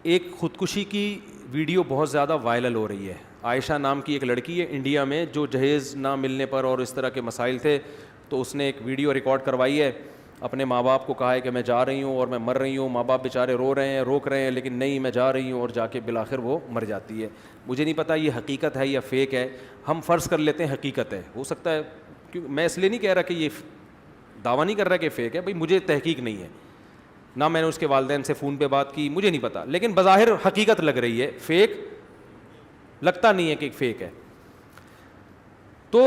ایک خودکشی کی ویڈیو بہت زیادہ وائرل ہو رہی ہے. عائشہ نام کی ایک لڑکی ہے انڈیا میں, جو جہیز نہ ملنے پر اور اس طرح کے مسائل تھے, تو اس نے ایک ویڈیو ریکارڈ کروائی ہے, اپنے ماں باپ کو کہا ہے کہ میں جا رہی ہوں اور میں مر رہی ہوں. ماں باپ بیچارے رو رہے ہیں, روک رہے ہیں, لیکن نہیں میں جا رہی ہوں, اور جا کے بالآخر وہ مر جاتی ہے. مجھے نہیں پتہ یہ حقیقت ہے یا فیک ہے, ہم فرض کر لیتے ہیں حقیقت ہے, ہو سکتا ہے, کیونکہ میں اس لیے نہیں کہہ رہا کہ یہ دعویٰ نہیں کر رہا کہ فیک ہے, بھائی مجھے تحقیق نہیں ہے, نہ میں نے اس کے والدین سے فون پہ بات کی, مجھے نہیں پتا, لیکن بظاہر حقیقت لگ رہی ہے, فیک لگتا نہیں ہے کہ فیک ہے. تو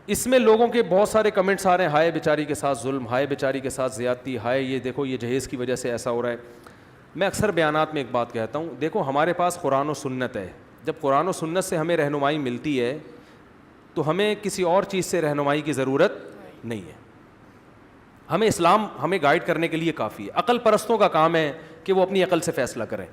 اس میں لوگوں کے بہت سارے کمنٹس آ رہے ہیں, ہائے بیچاری کے ساتھ ظلم, ہائے بیچاری کے ساتھ زیادتی, ہائے یہ دیکھو یہ جہیز کی وجہ سے ایسا ہو رہا ہے. میں اکثر بیانات میں ایک بات کہتا ہوں, دیکھو ہمارے پاس قرآن و سنت ہے, جب قرآن و سنت سے ہمیں رہنمائی ملتی ہے تو ہمیں کسی اور چیز سے رہنمائی کی ضرورت نہیں ہے. ہمیں اسلام ہمیں گائیڈ کرنے کے لیے کافی ہے. عقل پرستوں کا کام ہے کہ وہ اپنی عقل سے فیصلہ کریں.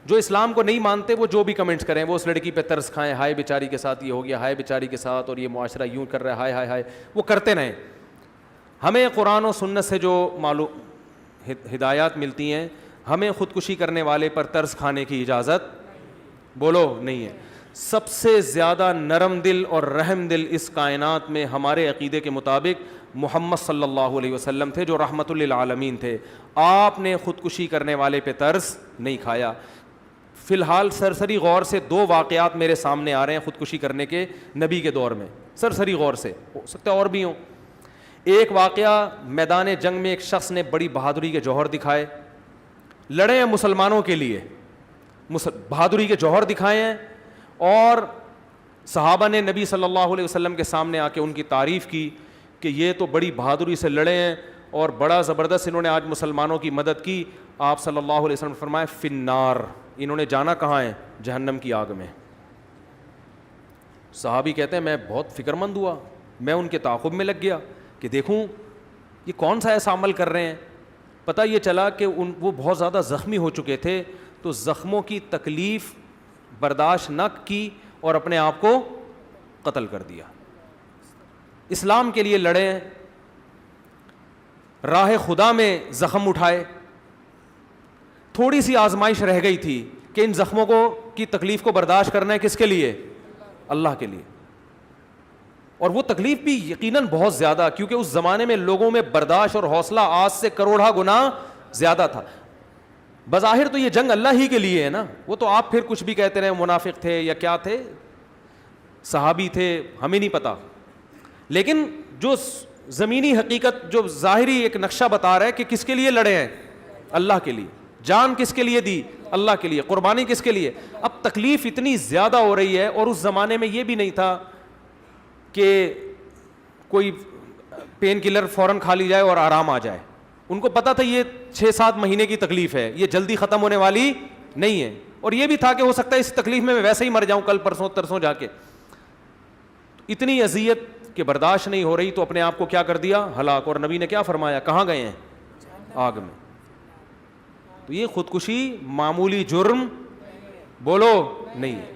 جو اسلام کو نہیں مانتے وہ جو بھی کمنٹس کریں, وہ اس لڑکی پہ ترس کھائیں, ہائے بیچاری کے ساتھ یہ ہو گیا, ہائے بیچاری کے ساتھ, اور یہ معاشرہ یوں کر رہا ہے, ہائے ہائے ہائے, وہ کرتے رہیں. ہمیں قرآن و سنت سے جو معلوم ہدایات ملتی ہیں, ہمیں خودکشی کرنے والے پر ترس کھانے کی اجازت بولو نہیں ہے. سب سے زیادہ نرم دل اور رحم دل اس کائنات میں ہمارے عقیدے کے مطابق محمد صلی اللہ علیہ وسلم تھے, جو رحمت للعالمین تھے. آپ نے خودکشی کرنے والے پہ ترس نہیں کھایا. فی الحال سرسری غور سے 2 واقعات میرے سامنے آ رہے ہیں خودکشی کرنے کے نبی کے دور میں, سرسری غور سے, ہو سکتا ہے اور بھی ہوں. ایک واقعہ, میدان جنگ میں ایک شخص نے بڑی بہادری کے جوہر دکھائے, لڑے ہیں مسلمانوں کے لیے, بہادری کے جوہر دکھائے ہیں, اور صحابہ نے نبی صلی اللہ علیہ وسلم کے سامنے آ کے ان کی تعریف کی کہ یہ تو بڑی بہادری سے لڑے ہیں اور بڑا زبردست انہوں نے آج مسلمانوں کی مدد کی. آپ صلی اللہ علیہ وسلم فرمائے فی النار, انہوں نے جانا کہاں ہے, جہنم کی آگ میں. صحابی کہتے ہیں میں بہت فکر مند ہوا, میں ان کے تعاقب میں لگ گیا کہ دیکھوں یہ کون سا ایسا عمل کر رہے ہیں. پتہ یہ چلا کہ وہ بہت زیادہ زخمی ہو چکے تھے, تو زخموں کی تکلیف برداشت نہ کی اور اپنے آپ کو قتل کر دیا. اسلام کے لیے لڑے, راہ خدا میں زخم اٹھائے. تھوڑی سی آزمائش رہ گئی تھی کہ ان زخموں کو کی تکلیف کو برداشت کرنا ہے کس کے لیے, اللہ کے لیے. اور وہ تکلیف بھی یقیناً بہت زیادہ, کیونکہ اس زمانے میں لوگوں میں برداشت اور حوصلہ آج سے کروڑا گنا زیادہ تھا. بظاہر تو یہ جنگ اللہ ہی کے لیے ہے نا, وہ تو آپ پھر کچھ بھی کہتے رہے, منافق تھے یا کیا تھے, صحابی تھے, ہمیں نہیں پتا. لیکن جو زمینی حقیقت, جو ظاہری ایک نقشہ بتا رہا ہے کہ کس کے لیے لڑے ہیں, اللہ کے لیے. جان کس کے لیے دی, اللہ کے لیے. قربانی کس کے لیے. اب تکلیف اتنی زیادہ ہو رہی ہے, اور اس زمانے میں یہ بھی نہیں تھا کہ کوئی پین کلر فوراً کھا لی جائے اور آرام آ جائے. ان کو پتا تھا یہ 6-7 مہینے کی تکلیف ہے, یہ جلدی ختم ہونے والی نہیں ہے. اور یہ بھی تھا کہ ہو سکتا ہے اس تکلیف میں ویسے ہی مر جاؤں کل پرسوں ترسوں جا کے. اتنی اذیت کہ برداشت نہیں ہو رہی, تو اپنے آپ کو کیا کر دیا, ہلاک. اور نبی نے کیا فرمایا, کہاں گئے ہیں, آگ میں. تو یہ خودکشی معمولی جرم بولو نہیں ہے.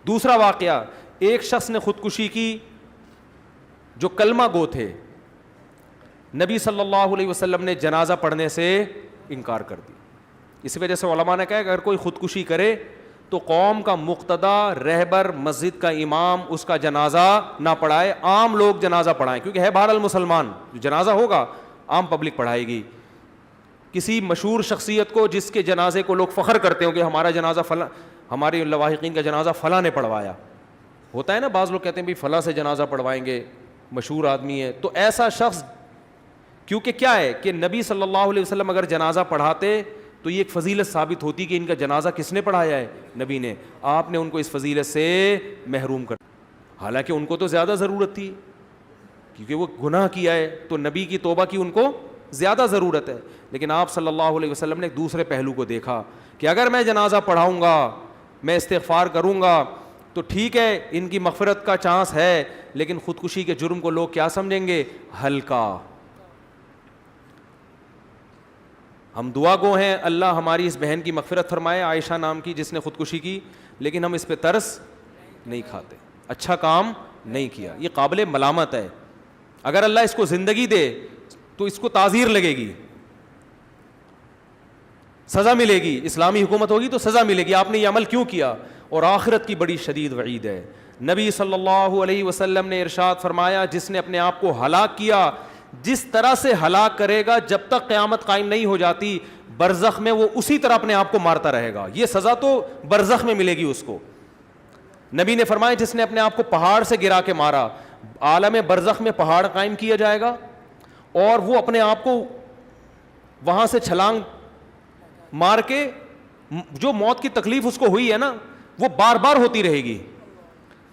دوسرا واقعہ, ایک شخص نے خودکشی کی جو کلمہ گو تھے. نبی صلی اللہ علیہ وسلم نے جنازہ پڑھنے سے انکار کر دیا. اس وجہ سے علماء نے کہا کہ اگر کوئی خودکشی کرے تو قوم کا مقتدی, رہبر, مسجد کا امام اس کا جنازہ نہ پڑھائے, عام لوگ جنازہ پڑھائیں, کیونکہ ہے بہرحال مسلمان, جو جنازہ ہوگا عام پبلک پڑھائے گی. کسی مشہور شخصیت کو جس کے جنازے کو لوگ فخر کرتے ہوں کہ ہمارا جنازہ فلاں, ہمارے لواحقین کا جنازہ فلاں نے پڑھوایا, ہوتا ہے نا, بعض لوگ کہتے ہیں بھی فلاں سے جنازہ پڑھوائیں گے, مشہور آدمی ہے. تو ایسا شخص, کیونکہ کیا ہے کہ نبی صلی اللہ علیہ وسلم اگر جنازہ پڑھاتے تو یہ ایک فضیلت ثابت ہوتی کہ ان کا جنازہ کس نے پڑھایا ہے, نبی نے. آپ نے ان کو اس فضیلت سے محروم کر, حالانکہ ان کو تو زیادہ ضرورت تھی کیونکہ وہ گناہ کیا ہے, تو نبی کی توبہ کی ان کو زیادہ ضرورت ہے. لیکن آپ صلی اللہ علیہ وسلم نے ایک دوسرے پہلو کو دیکھا کہ اگر میں جنازہ پڑھاؤں گا, میں استغفار کروں گا, تو ٹھیک ہے ان کی مغفرت کا چانس ہے, لیکن خودکشی کے جرم کو لوگ کیا سمجھیں گے, ہلکا. ہم دعا گو ہیں, اللہ ہماری اس بہن کی مغفرت فرمائے, عائشہ نام کی جس نے خودکشی کی, لیکن ہم اس پہ ترس نہیں کھاتے, اچھا کام نہیں کیا. یہ قابل ملامت ہے. اگر اللہ اس کو زندگی دے تو اس کو تعزیر لگے گی. سزا ملے گی, اسلامی حکومت ہوگی تو سزا ملے گی, آپ نے یہ عمل کیوں کیا. اور آخرت کی بڑی شدید وعید ہے. نبی صلی اللہ علیہ وسلم نے ارشاد فرمایا, جس نے اپنے آپ کو ہلاک کیا, جس طرح سے ہلاک کرے گا جب تک قیامت قائم نہیں ہو جاتی, برزخ میں وہ اسی طرح اپنے آپ کو مارتا رہے گا. یہ سزا تو برزخ میں ملے گی اس کو. نبی نے فرمایا, جس نے اپنے آپ کو پہاڑ سے گرا کے مارا, عالم برزخ میں پہاڑ قائم کیا جائے گا اور وہ اپنے آپ کو وہاں سے چھلانگ مار کے, جو موت کی تکلیف اس کو ہوئی ہے نا وہ بار بار ہوتی رہے گی.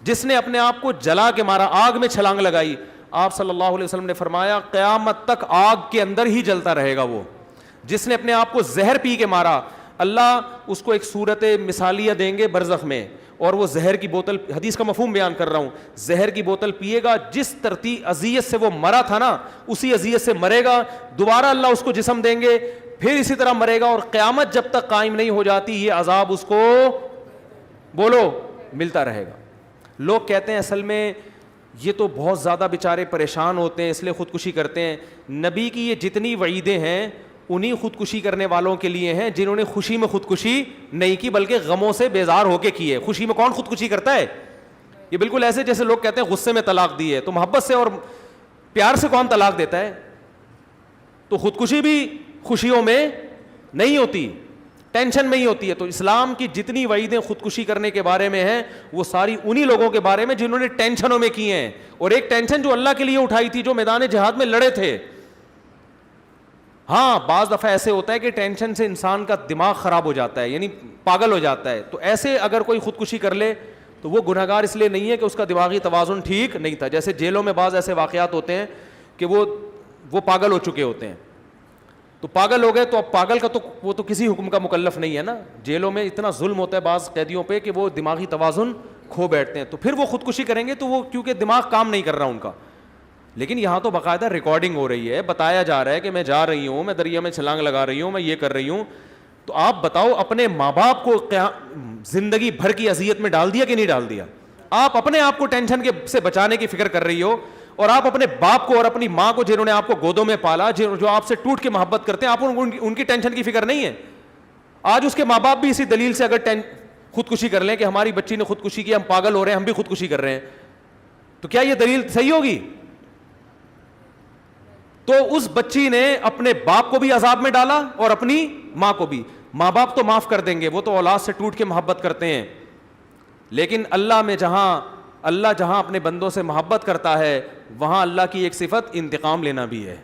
جس نے اپنے آپ کو جلا کے مارا, آگ میں چھلانگ لگائی, آپ صلی اللہ علیہ وسلم نے فرمایا قیامت تک آگ کے اندر ہی جلتا رہے گا وہ. جس نے اپنے آپ کو زہر پی کے مارا, اللہ اس کو ایک صورت مثالیہ دیں گے برزخ میں, اور وہ زہر کی بوتل, حدیث کا مفہوم بیان کر رہا ہوں, زہر کی بوتل پیے گا, جس ترتیب اذیت سے وہ مرا تھا نا اسی اذیت سے مرے گا. دوبارہ اللہ اس کو جسم دیں گے, پھر اسی طرح مرے گا, اور قیامت جب تک قائم نہیں ہو جاتی یہ عذاب اس کو بولو ملتا رہے گا. لوگ کہتے ہیں اصل میں یہ تو بہت زیادہ بیچارے پریشان ہوتے ہیں اس لیے خودکشی کرتے ہیں. نبی کی یہ جتنی وعیدیں ہیں انہی خودکشی کرنے والوں کے لیے ہیں جنہوں نے خوشی میں خودکشی نہیں کی بلکہ غموں سے بیزار ہو کے کی ہے. خوشی میں کون خودکشی کرتا ہے؟ یہ بالکل ایسے جیسے لوگ کہتے ہیں غصے میں طلاق دی ہے, تو محبت سے اور پیار سے کون طلاق دیتا ہے؟ تو خودکشی بھی خوشیوں میں نہیں ہوتی, ٹینشن میں ہی ہوتی ہے. تو اسلام کی جتنی وعیدیں خودکشی کرنے کے بارے میں ہیں وہ ساری انہی لوگوں کے بارے میں جنہوں نے ٹینشنوں میں کی ہیں. اور ایک ٹینشن جو اللہ کے لیے اٹھائی تھی, جو میدان جہاد میں لڑے تھے. ہاں بعض دفعہ ایسے ہوتا ہے کہ ٹینشن سے انسان کا دماغ خراب ہو جاتا ہے, یعنی پاگل ہو جاتا ہے. تو ایسے اگر کوئی خودکشی کر لے تو وہ گنہگار اس لیے نہیں ہے کہ اس کا دماغی توازن ٹھیک نہیں تھا. جیسے جیلوں میں بعض ایسے واقعات ہوتے ہیں کہ وہ پاگل ہو چکے ہوتے ہیں, تو پاگل ہو گئے تو اب پاگل کا تو وہ تو کسی حکم کا مکلف نہیں ہے نا. جیلوں میں اتنا ظلم ہوتا ہے بعض قیدیوں پہ کہ وہ دماغی توازن کھو بیٹھتے ہیں, تو پھر وہ خودکشی کریں گے تو وہ کیونکہ دماغ کام نہیں کر رہا ان کا. لیکن یہاں تو باقاعدہ ریکارڈنگ ہو رہی ہے, بتایا جا رہا ہے کہ میں جا رہی ہوں, میں دریا میں چھلانگ لگا رہی ہوں, میں یہ کر رہی ہوں. تو آپ بتاؤ اپنے ماں باپ کو زندگی بھر کی اذیت میں ڈال دیا کہ نہیں ڈال دیا؟ آپ اپنے آپ کو ٹینشن سے بچانے کی فکر کر رہی ہو, اور آپ اپنے باپ کو اور اپنی ماں کو جنہوں نے آپ کو گودوں میں پالا, جو آپ سے ٹوٹ کے محبت کرتے ہیں, آپ ان کی ٹینشن کی فکر نہیں ہے. آج اس کے ماں باپ بھی اسی دلیل سے اگر خودکشی کر لیں کہ ہماری بچی نے خودکشی کی, ہم پاگل ہو رہے ہیں, ہم بھی خودکشی کر رہے ہیں, تو کیا یہ دلیل صحیح ہوگی؟ تو اس بچی نے اپنے باپ کو بھی عذاب میں ڈالا اور اپنی ماں کو بھی. ماں باپ تو معاف کر دیں گے, وہ تو اولاد سے ٹوٹ کے محبت کرتے ہیں, لیکن اللہ جہاں اپنے بندوں سے محبت کرتا ہے وہاں اللہ کی ایک صفت انتقام لینا بھی ہے.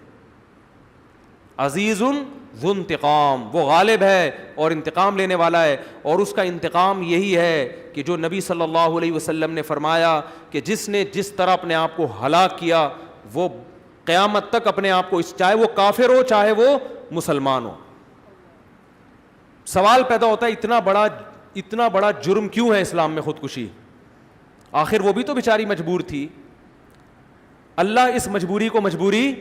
عزیز ذو انتقام, وہ غالب ہے اور انتقام لینے والا ہے. اور اس کا انتقام یہی ہے کہ جو نبی صلی اللہ علیہ وسلم نے فرمایا کہ جس نے جس طرح اپنے آپ کو ہلاک کیا وہ قیامت تک اپنے آپ کو, چاہے وہ کافر ہو چاہے وہ مسلمان ہو. سوال پیدا ہوتا ہے اتنا بڑا جرم کیوں ہے اسلام میں خودکشی؟ آخر وہ بھی تو بیچاری مجبور تھی. اللہ اس مجبوری کو مجبوری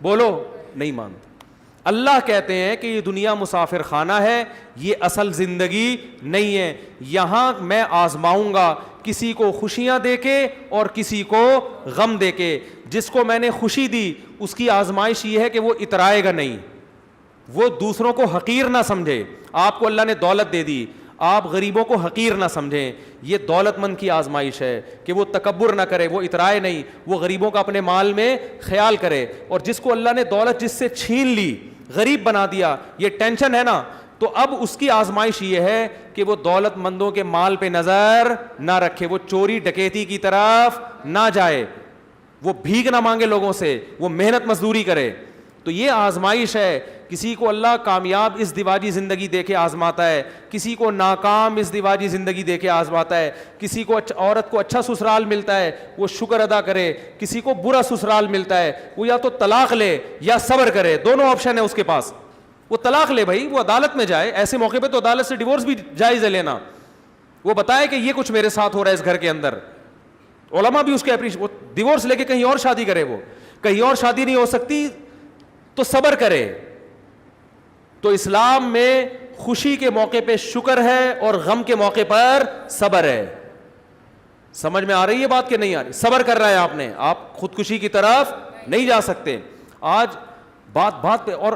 بولو نہیں مانتا. اللہ کہتے ہیں کہ یہ دنیا مسافر خانہ ہے, یہ اصل زندگی نہیں ہے. یہاں میں آزماؤں گا کسی کو خوشیاں دے کے اور کسی کو غم دے کے. جس کو میں نے خوشی دی اس کی آزمائش یہ ہے کہ وہ اترائے گا نہیں, وہ دوسروں کو حقیر نہ سمجھے. آپ کو اللہ نے دولت دے دی, آپ غریبوں کو حقیر نہ سمجھیں. یہ دولت مند کی آزمائش ہے کہ وہ تکبر نہ کرے, وہ اترائے نہیں, وہ غریبوں کا اپنے مال میں خیال کرے. اور جس کو اللہ نے دولت جس سے چھین لی, غریب بنا دیا, یہ ٹینشن ہے نا, تو اب اس کی آزمائش یہ ہے کہ وہ دولت مندوں کے مال پہ نظر نہ رکھے, وہ چوری ڈکیتی کی طرف نہ جائے, وہ بھیک نہ مانگے لوگوں سے, وہ محنت مزدوری کرے. تو یہ آزمائش ہے. کسی کو اللہ کامیاب اس دیواجی زندگی دے کے آزماتا ہے, کسی کو ناکام اس دیواجی زندگی دے کے آزماتا ہے. کسی کو عورت کو اچھا سسرال ملتا ہے وہ شکر ادا کرے, کسی کو برا سسرال ملتا ہے وہ یا تو طلاق لے یا صبر کرے, دونوں آپشن ہے اس کے پاس. وہ طلاق لے بھائی, وہ عدالت میں جائے, ایسے موقع پہ تو عدالت سے ڈیورس بھی جائز ہے لینا. وہ بتائے کہ یہ کچھ میرے ساتھ ہو رہا ہے اس گھر کے اندر, علماء بھی اس کے وہ ڈیورس لے کے کہیں اور شادی کرے, وہ کہیں اور شادی نہیں ہو سکتی تو صبر کرے. تو اسلام میں خوشی کے موقع پہ شکر ہے اور غم کے موقع پر صبر ہے. سمجھ میں آ رہی ہے بات کہ نہیں آ رہی؟ صبر کر رہا ہے آپ نے, آپ خودکشی کی طرف نہیں جا سکتے. آج بات پہ, اور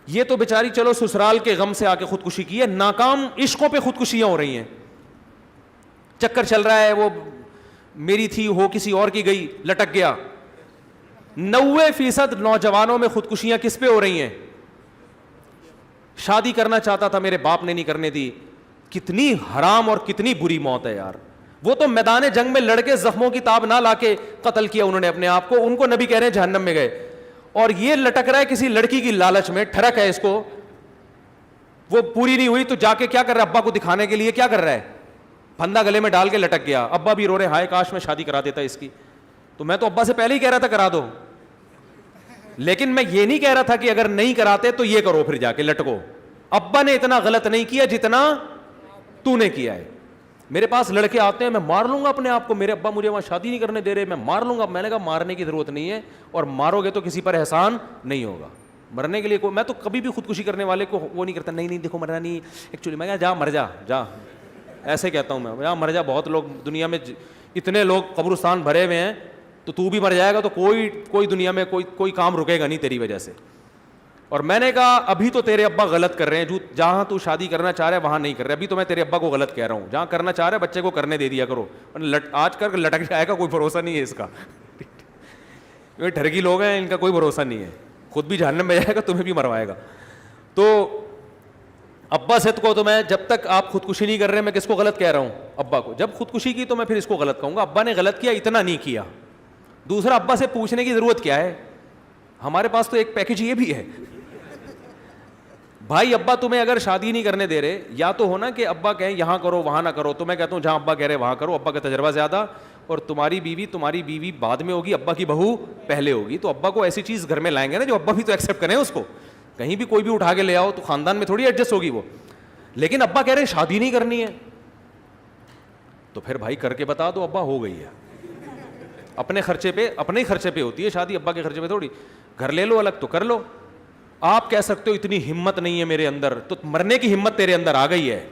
یہ تو بیچاری چلو سسرال کے غم سے آ کے خودکشی کی ہے, ناکام عشقوں پہ خودکشیاں ہو رہی ہیں, چکر چل رہا ہے, وہ میری تھی ہو کسی اور کی گئی, لٹک گیا. 90% نوجوانوں میں خودکشیاں کس پہ ہو رہی ہیں؟ شادی کرنا چاہتا تھا میرے باپ نے نہیں کرنے دی. کتنی حرام اور کتنی بری موت ہے یار. وہ تو میدان جنگ میں لڑکے زخموں کی تاب نہ لا کے قتل کیا انہوں نے اپنے آپ کو, ان کو نبی کہہ رہے ہیں جہنم میں گئے. اور یہ لٹک رہا ہے کسی لڑکی کی لالچ میں, ٹھڑک ہے اس کو, وہ پوری نہیں ہوئی تو جا کے کیا کر رہا ہے, ابا کو دکھانے کے لیے کیا کر رہا ہے, پھندا گلے میں ڈال کے لٹک گیا. ابا بھی رو رہے, ہائے کاش میں شادی کرا دیتا اس کی. تو میں تو ابا سے پہلے ہی کہہ رہا تھا کرا دو, لیکن میں یہ نہیں کہہ رہا تھا کہ اگر نہیں کراتے تو یہ کرو, پھر جا کے لٹکو. ابا نے اتنا غلط نہیں کیا جتنا تو نے کیا ہے. میرے پاس لڑکے آتے ہیں, میں مار لوں گا اپنے آپ کو, میرے ابا مجھے وہاں شادی نہیں کرنے دے رہے, میں مار لوں گا. میں نے کہا مارنے کی ضرورت نہیں ہے, اور مارو گے تو کسی پر احسان نہیں ہوگا. مرنے کے لیے میں تو کبھی بھی خودکشی کرنے والے کو وہ نہیں کرتا, نہیں دیکھو مرنا نہیں ایکچولی. میں کہا جا مر جا, جا, ایسے کہتا ہوں میں, جا مر جا. بہت لوگ دنیا میں اتنے لوگ قبرستان بھرے ہوئے ہیں, تو بھی مر جائے گا تو کوئی دنیا میں کوئی کام رکے گا نہیں تیری وجہ سے. اور میں نے کہا ابھی تو تیرے ابا غلط کر رہے ہیں, جہاں تو شادی کرنا چاہ رہا ہے وہاں نہیں کر رہے. ابھی تو میں تیرے ابا کو غلط کہہ رہا ہوں, جہاں کرنا چاہ رہا ہے بچے کو کرنے دے دیا کرو. آج کر لٹک جائے گا, کوئی بھروسہ نہیں ہے اس کا. یہ ٹھرکی لوگ ہیں, ان کا کوئی بھروسہ نہیں ہے, خود بھی جہنم میں جائے گا, تمہیں بھی مروائے گا. تو ابا سے کو تو میں جب تک آپ خودکشی نہیں کر رہے, میں کس کو غلط کہہ رہا ہوں, ابا کو. جب خودکشی کی تو میں پھر اس کو غلط کہوں گا, ابا نے غلط کیا, اتنا نہیں کیا. دوسرا, ابا سے پوچھنے کی ضرورت کیا ہے, ہمارے پاس تو ایک پیکج یہ بھی ہے. بھائی ابا تمہیں اگر شادی نہیں کرنے دے رہے, یا تو ہونا کہ ابا کہیں یہاں کرو وہاں نہ کرو, تو میں کہتا ہوں جہاں ابا کہہ رہے وہاں کرو. ابا کا تجربہ زیادہ, اور تمہاری بیوی بعد میں ہوگی, ابا کی بہو پہلے ہوگی. تو ابا کو ایسی چیز گھر میں لائیں گے نا جو ابا بھی تو ایکسیپٹ کریں اس کو. کہیں بھی کوئی بھی اٹھا کے لے آؤ تو خاندان میں تھوڑی ایڈجسٹ ہوگی وہ. لیکن ابا کہہ رہے ہیں شادی نہیں کرنی ہے, تو پھر بھائی کر کے بتا دو ابا ہو گئی ہے. اپنے خرچے پہ ہوتی ہے شادی, ابا کے خرچے پہ تھوڑی. گھر لے لو الگ تو کر لو. آپ کہہ سکتے ہو اتنی ہمت نہیں ہے میرے اندر, تو مرنے کی ہمت تیرے اندر آ گئی ہے,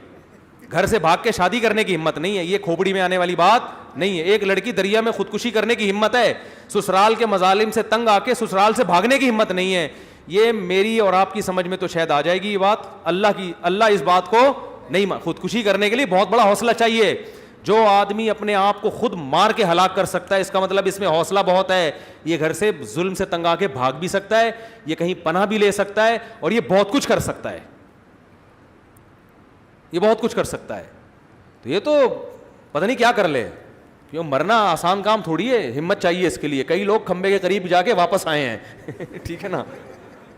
گھر سے بھاگ کے شادی کرنے کی ہمت نہیں ہے. یہ کھوپڑی میں آنے والی بات نہیں ہے. ایک لڑکی دریا میں خودکشی کرنے کی ہمت ہے, سسرال کے مظالم سے تنگ آ کے سسرال سے بھاگنے کی ہمت نہیں ہے. یہ میری اور آپ کی سمجھ میں تو شاید آ جائے گی یہ بات, اللہ اس بات کو نہیں. خودکشی کرنے کے لیے بہت بڑا حوصلہ چاہیے. جو آدمی اپنے آپ کو خود مار کے ہلاک کر سکتا ہے, اس کا مطلب اس میں حوصلہ بہت ہے. یہ گھر سے ظلم سے تنگ آ کے بھاگ بھی سکتا ہے, یہ کہیں پناہ بھی لے سکتا ہے, اور یہ بہت کچھ کر سکتا ہے. یہ بہت کچھ کر سکتا ہے. تو یہ تو پتہ نہیں کیا کر لے. کیوں مرنا آسان کام تھوڑی ہے, ہمت چاہیے اس کے لیے. کئی لوگ کھمبے کے قریب جا کے واپس آئے ہیں. ٹھیک ہے نا,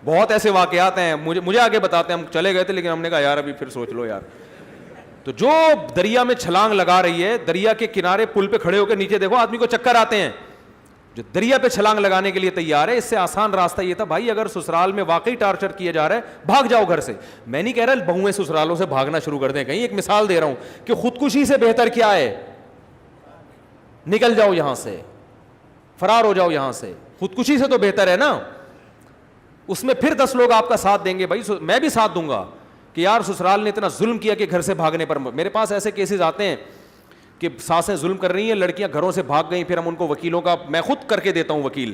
بہت ایسے واقعات ہیں. مجھے آگے بتاتے ہیں, ہم چلے گئے تھے لیکن ہم نے کہا یار ابھی پھر سوچ لو یار. تو جو دریا میں چھلانگ لگا رہی ہے, دریا کے کنارے پل پہ کھڑے ہو کے نیچے دیکھو, آدمی کو چکر آتے ہیں. جو دریا پہ چھلانگ لگانے کے لیے تیار ہے, اس سے آسان راستہ یہ تھا بھائی اگر سسرال میں واقعی ٹارچر کیا جا رہا ہے, بھاگ جاؤ گھر سے. میں نہیں کہہ رہا بہویں سسرالوں سے بھاگنا شروع کر دیں, کہیں ایک مثال دے رہا ہوں کہ خودکشی سے بہتر کیا ہے, نکل جاؤ یہاں سے, فرار ہو جاؤ یہاں سے. خودکشی سے تو بہتر ہے نا. اس میں پھر 10 لوگ آپ کا ساتھ دیں گے, بھائی میں بھی ساتھ دوں گا کہ یار سسرال نے اتنا ظلم کیا کہ گھر سے بھاگنے پر. میرے پاس ایسے کیسز آتے ہیں کہ ساسیں ظلم کر رہی ہیں, لڑکیاں گھروں سے بھاگ گئیں, پھر ہم ان کو وکیلوں کا, میں خود کر کے دیتا ہوں وکیل.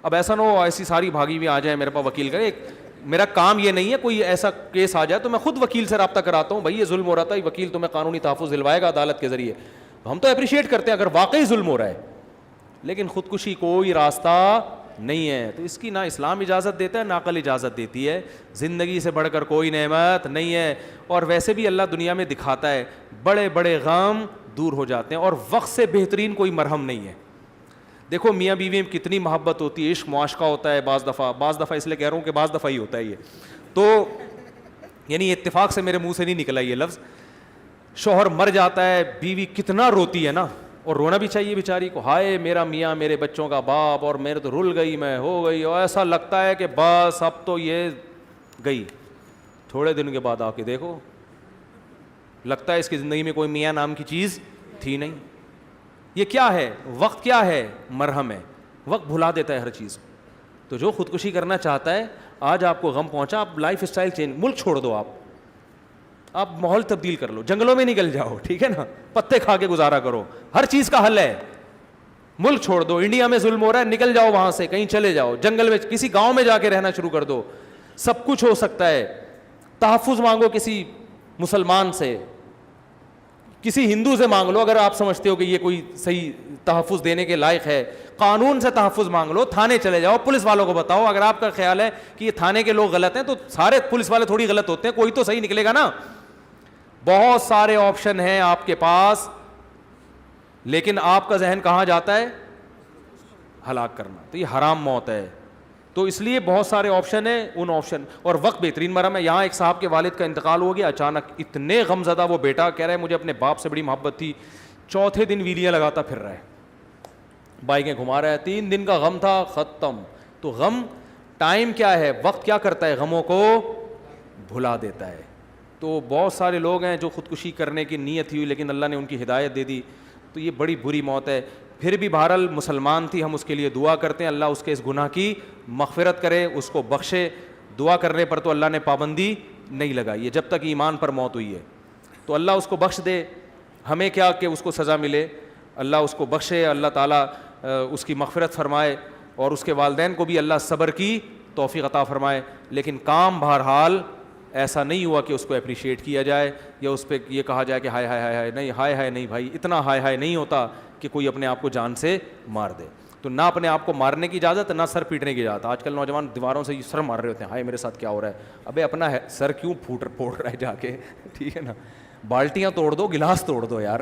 اب ایسا نہ ہو ایسی ساری بھاگی ہوئی آ جائیں میرے پاس وکیل کرے. میرا کام یہ نہیں ہے, کوئی ایسا کیس آ جائے تو میں خود وکیل سے رابطہ کراتا ہوں, بھائی یہ ظلم ہو رہا تھا, وکیل تمہیں قانونی تحفظ دلوائے گا عدالت کے ذریعے. ہم تو اپریشیٹ کرتے ہیں اگر واقعی ظلم ہو رہا ہے. لیکن خودکشی کوئی راستہ نہیں ہے. تو اس کی نہ اسلام اجازت دیتا ہے نہ عقل اجازت دیتی ہے. زندگی سے بڑھ کر کوئی نعمت نہیں ہے. اور ویسے بھی اللہ دنیا میں دکھاتا ہے, بڑے بڑے غم دور ہو جاتے ہیں, اور وقت سے بہترین کوئی مرہم نہیں ہے. دیکھو میاں بیوی میں کتنی محبت ہوتی ہے, عشق معاشقہ ہوتا ہے بعض دفعہ اس لیے کہہ رہا ہوں کہ بعض دفعہ ہی ہوتا ہے یہ. تو یعنی اتفاق سے میرے منہ سے نہیں نکلا یہ لفظ. شوہر مر جاتا ہے, بیوی کتنا روتی ہے نا, اور رونا بھی چاہیے بیچاری کو, ہائے میرا میاں میرے بچوں کا باپ, اور میرے تو رل گئی, میں ہو گئی, اور ایسا لگتا ہے کہ بس اب تو یہ گئی. تھوڑے دن کے بعد آ کے دیکھو, لگتا ہے اس کی زندگی میں کوئی میاں نام کی چیز تھی نہیں. یہ کیا ہے, وقت کیا ہے, مرہم ہے. وقت بھلا دیتا ہے ہر چیز. تو جو خودکشی کرنا چاہتا ہے, آج آپ کو غم پہنچا, آپ لائف اسٹائل چینج, ملک چھوڑ دو, آپ ماحول تبدیل کر لو, جنگلوں میں نکل جاؤ, ٹھیک ہے نا, پتے کھا کے گزارا کرو, ہر چیز کا حل ہے. ملک چھوڑ دو, انڈیا میں ظلم ہو رہا ہے, نکل جاؤ وہاں سے, کہیں چلے جاؤ جنگل میں, کسی گاؤں میں جا کے رہنا شروع کر دو. سب کچھ ہو سکتا ہے. تحفظ مانگو کسی مسلمان سے, کسی ہندو سے مانگ لو اگر آپ سمجھتے ہو کہ یہ کوئی صحیح تحفظ دینے کے لائق ہے. قانون سے تحفظ مانگ لو, تھانے چلے جاؤ, پولیس والوں کو بتاؤ. اگر آپ کا خیال ہے کہ یہ تھانے کے لوگ غلط ہیں تو سارے پولیس والے تھوڑی غلط ہوتے ہیں, کوئی تو صحیح نکلے گا نا. بہت سارے آپشن ہیں آپ کے پاس, لیکن آپ کا ذہن کہاں جاتا ہے؟ ہلاک کرنا. تو یہ حرام موت ہے. تو اس لیے بہت سارے آپشن ہیں, ان آپشن اور وقت بہترین مرہم ہے. یہاں ایک صاحب کے والد کا انتقال ہو گیا اچانک, اتنے غم زدہ وہ بیٹا, کہہ رہا ہے مجھے اپنے باپ سے بڑی محبت تھی, چوتھے دن ویلیاں لگاتا پھر رہا ہے, بائکیں گھما رہا ہے, 3 دن کا غم تھا, ختم. تو غم ٹائم کیا ہے, وقت کیا کرتا ہے, غموں کو بھلا دیتا ہے. تو بہت سارے لوگ ہیں جو خودکشی کرنے کی نیت ہوئی لیکن اللہ نے ان کی ہدایت دے دی, تو یہ بڑی بری موت ہے. پھر بھی بہرحال مسلمان تھی, ہم اس کے لیے دعا کرتے ہیں اللہ اس کے اس گناہ کی مغفرت کرے, اس کو بخشے. دعا کرنے پر تو اللہ نے پابندی نہیں لگائی ہے, جب تک ایمان پر موت ہوئی ہے. تو اللہ اس کو بخش دے, ہمیں کیا کہ اس کو سزا ملے, اللہ اس کو بخشے, اللہ تعالیٰ اس کی مغفرت فرمائے, اور اس کے والدین کو بھی اللہ صبر کی توفیق عطا فرمائے. لیکن کام بہرحال ایسا نہیں ہوا کہ اس کو اپریشیٹ کیا جائے یا اس پہ یہ کہا جائے کہ ہائے ہائے ہائے ہائے, نہیں ہائے ہائے نہیں بھائی, اتنا ہائے ہائے نہیں ہوتا کہ کوئی اپنے آپ کو جان سے مار دے. تو نہ اپنے آپ کو مارنے کی اجازت, نہ سر پیٹنے کی اجازت. آج کل نوجوان دیواروں سے سر مار رہے ہوتے ہیں, ہائے میرے ساتھ کیا ہو رہا ہے. ابے اپنا سر کیوں پھوڑ رہا ہے جا کے, ٹھیک ہے نا. بالٹیاں توڑ دو, گلاس توڑ دو یار,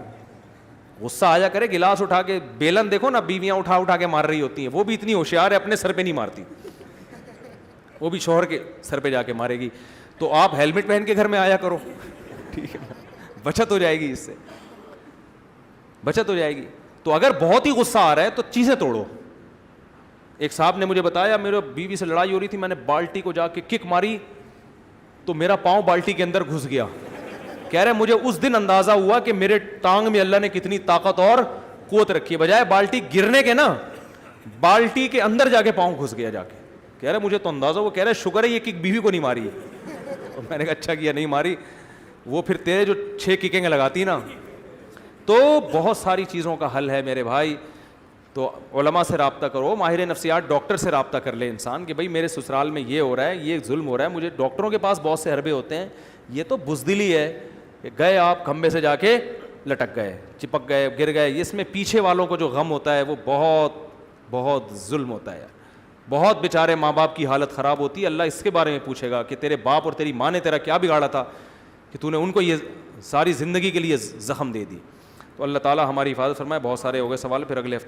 غصہ آ جا کرے. گلاس اٹھا کے, بیلن دیکھو نا, بیویاں اٹھا کے مار رہی ہوتی ہیں, وہ بھی اتنی ہوشیار ہے اپنے سر پہ نہیں مارتی, وہ بھی شوہر کے سر پہ جا کے مارے گی. تو آپ ہیلمٹ پہن کے گھر میں آیا کرو, ٹھیک ہے نا, بچت ہو جائے گی, اس سے بچت ہو جائے گی. تو اگر بہت ہی غصہ آ رہا ہے تو چیزیں توڑو. ایک صاحب نے مجھے بتایا, میرے بیوی سے لڑائی ہو رہی تھی, میں نے بالٹی کو جا کے کک ماری تو میرا پاؤں بالٹی کے اندر گھس گیا. کہہ رہے مجھے اس دن اندازہ ہوا کہ میرے ٹانگ میں اللہ نے کتنی طاقت اور قوت رکھی ہے, بجائے بالٹی گرنے کے نا بالٹی کے اندر جا کے پاؤں گھس گیا جا کے. کہہ رہے مجھے تو اندازہ, وہ کہہ رہے شکر ہے یہ کک بیوی کو نہیں ماری ہے. اور میں نے کہا اچھا کیا نہیں ماری, وہ پھر تیرے جو 6 ککیں لگاتی نا. تو بہت ساری چیزوں کا حل ہے میرے بھائی. تو علماء سے رابطہ کرو, ماہر نفسیات ڈاکٹر سے رابطہ کر لے انسان کہ بھائی میرے سسرال میں یہ ہو رہا ہے, یہ ظلم ہو رہا ہے مجھے. ڈاکٹروں کے پاس بہت سے حربے ہوتے ہیں, یہ تو بزدلی ہے کہ گئے آپ کھمبے سے جا کے لٹک گئے, چپک گئے, گر گئے. اس میں پیچھے والوں کو جو غم ہوتا ہے وہ بہت بہت ظلم ہوتا ہے. بہت بیچارے ماں باپ کی حالت خراب ہوتی ہے. اللہ اس کے بارے میں پوچھے گا کہ تیرے باپ اور تیری ماں نے تیرا کیا بگاڑا تھا کہ تو نے ان کو یہ ساری زندگی کے لیے زخم دے دی. تو اللہ تعالیٰ ہماری حفاظت فرمائے. بہت سارے ہو گئے سوال, پھر اگلے ہفتے